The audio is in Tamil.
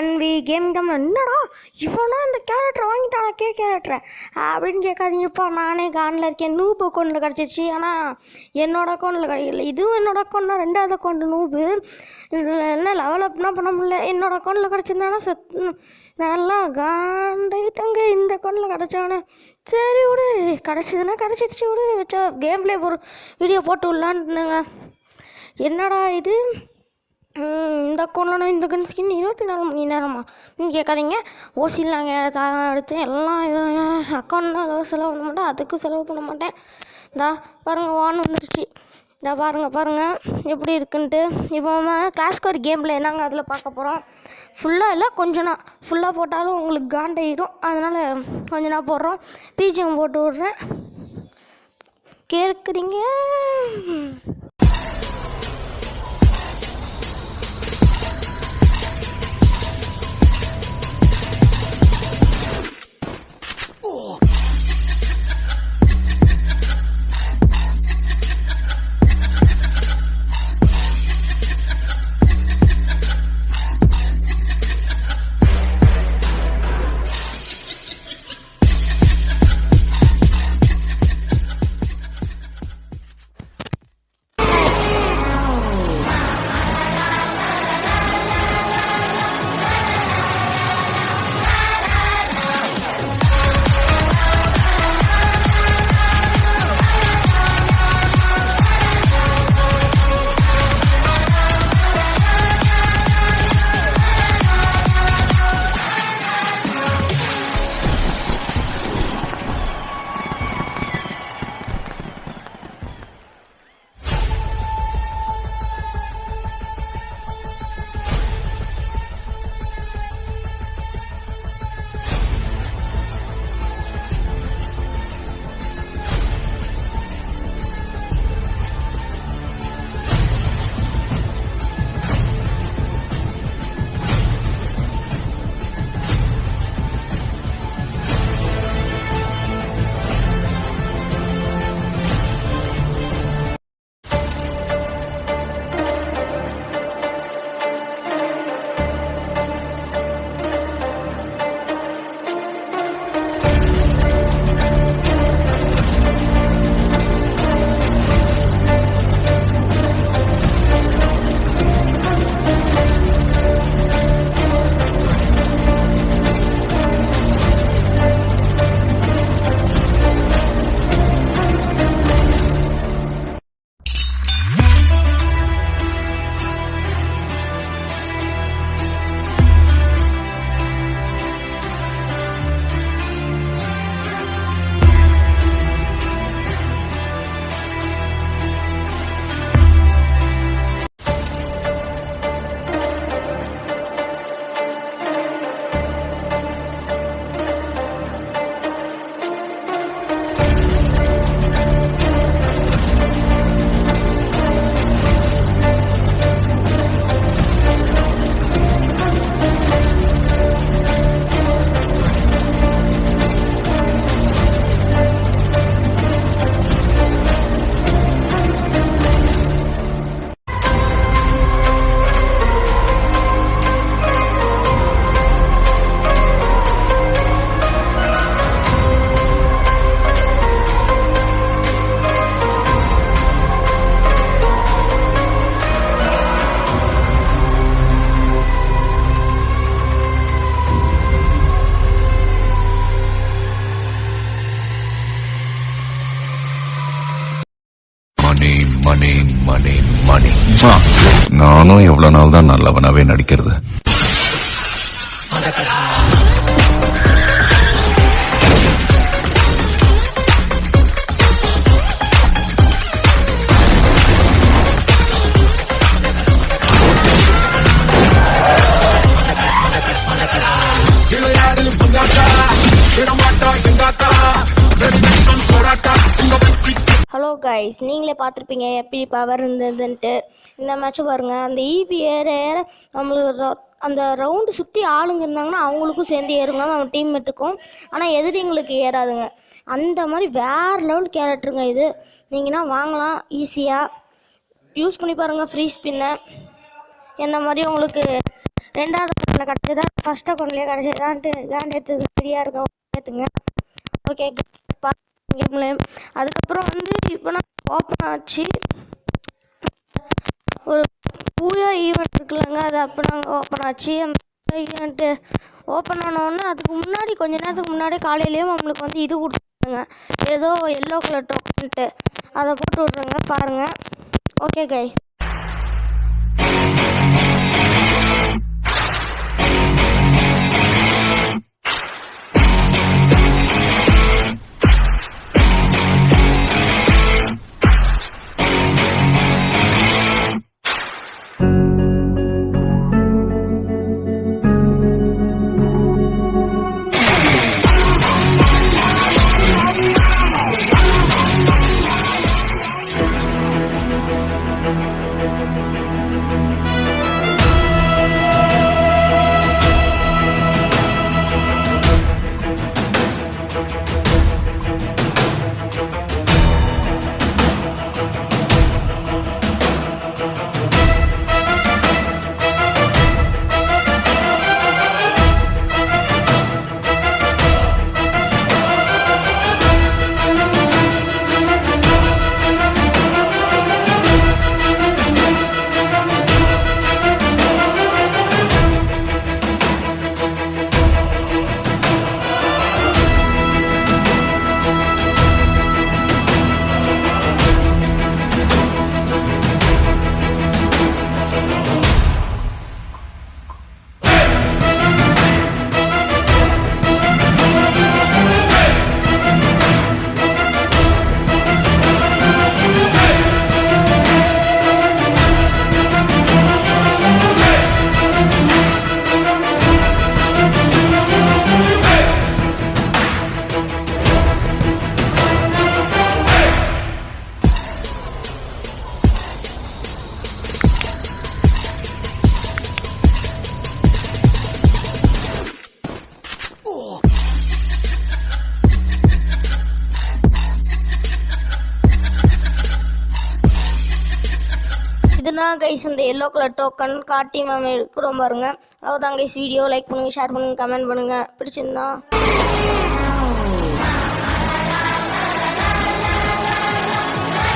NV gaming Tamil. என்னடா இவனா இந்த கேரக்டர் வாங்கிட்டானா கேரக்டரை அப்படின்னு கேட்காதீங்கப்பா. நானே கானில் இருக்கேன். நூப் அக்கௌண்ட்டில் கிடச்சிச்சு. ஆனால் என்னோடய அக்கௌண்ட்டில் கிடைக்கல. இதுவும் என்னோடய அக்கௌண்ட் தான், 2வது அக்கௌண்ட்டு நூபு. இதில் என்ன லெவல் அப்னா பண்ண முடியல. என்னோடய அக்கௌண்ட்டில் கிடச்சிருந்தானா நல்லா காண்டாயிட்டாங்க. இந்த அக்கௌண்ட்டில் கிடச்சானே. சரி விடு, கிடச்சிதுன்னா கிடச்சிருச்சு விடு. வச்சா கேம் பிளே ஒரு வீடியோ போட்டு விடலான்னுங்க. என்னடா இது, இந்த அக்கௌண்ட்டில் இந்த கன் ஸ்கின் 24 மணி நேரமா கேட்காதீங்க. ஓசியில் நாங்கள் எடுத்தேன். எல்லாம் அக்கௌண்ட்னா அளவு செலவு பண்ண மாட்டேன், அதுக்கு செலவு பண்ண மாட்டேன். இந்தா பாருங்கள், வான் வந்துருச்சு. இந்தா பாருங்கள் எப்படி இருக்குன்ட்டு. இப்போ கிளாஸ் ஸ்கோர் கேமில் என்னங்க அதில் பார்க்க போகிறோம். ஃபுல்லாக இல்லை, கொஞ்சம் நான் ஃபுல்லாக போட்டாலும் உங்களுக்கு காண்டாயிடும். அதனால் கொஞ்சம் நான் போடுறோம். பிஜிஎம் போட்டு விட்றேன், கேட்குறீங்க. மணி மணி மணி. நானும் எவ்வளவு நாள் தான் நல்லவனாவே நடிக்கிறது. ஹலோ கைஸ், நீங்களே பார்த்துருப்பீங்க எப்படி பவர் இருந்ததுன்ட்டு. இந்த மேட்ச்சு பாருங்கள், அந்த ஈபி ஏற ஏற நம்மளுக்கு அந்த ரவுண்டு சுற்றி ஆளுங்க இருந்தாங்கன்னா அவங்களுக்கும் சேர்ந்து ஏறுங்க, நம்ம டீம்மேட்டுக்கும். ஆனால் எதிரிங்களுக்கு ஏறாதுங்க. அந்த மாதிரி வேறு லெவல் கேரக்டருங்க இது. நீங்கன்னா வாங்கலாம், ஈஸியாக யூஸ் பண்ணி பாருங்கள். ஃப்ரீ ஸ்பின்னை என்ன மாதிரி உங்களுக்கு 2வது அக்கௌண்ட்டில் கிடச்சதா ஃபஸ்ட் அக்கௌண்ட்லேயே கிடச்சதான்ட்டு காண்டேத்து ரெடியாக இருக்க ஏற்றுங்க. ஓகே கேம்லேயும் அதுக்கப்புறம் இப்போ நான் ஓப்பன் ஆச்சு ஒரு பூயா ஈவெண்ட் இருக்குல்லங்க, அது அப்போ நாங்கள் ஓப்பன் ஆச்சு. அந்த ஈவெண்ட்டு ஓப்பன் ஆனோடனே அதுக்கு முன்னாடி கொஞ்ச நேரத்துக்கு முன்னாடி காலையிலேயும் நம்மளுக்கு இது கொடுத்துருங்க, ஏதோ எல்லோ கலர் டோக்கன்ட்டு, அதை போட்டு விட்ருங்க பாருங்கள். ஓகே கைஸ், இதுதான் கைஸ் இந்த எல்லோ கலர் டோக்கன் காட்டி மேம் எடுக்கிறோம் பாருங்க. அவ்வளோதான் கைஸ், வீடியோ லைக் பண்ணுங்கள், ஷேர் பண்ணுங்கள், கமெண்ட் பண்ணுங்கள், பிடிச்சிருந்தா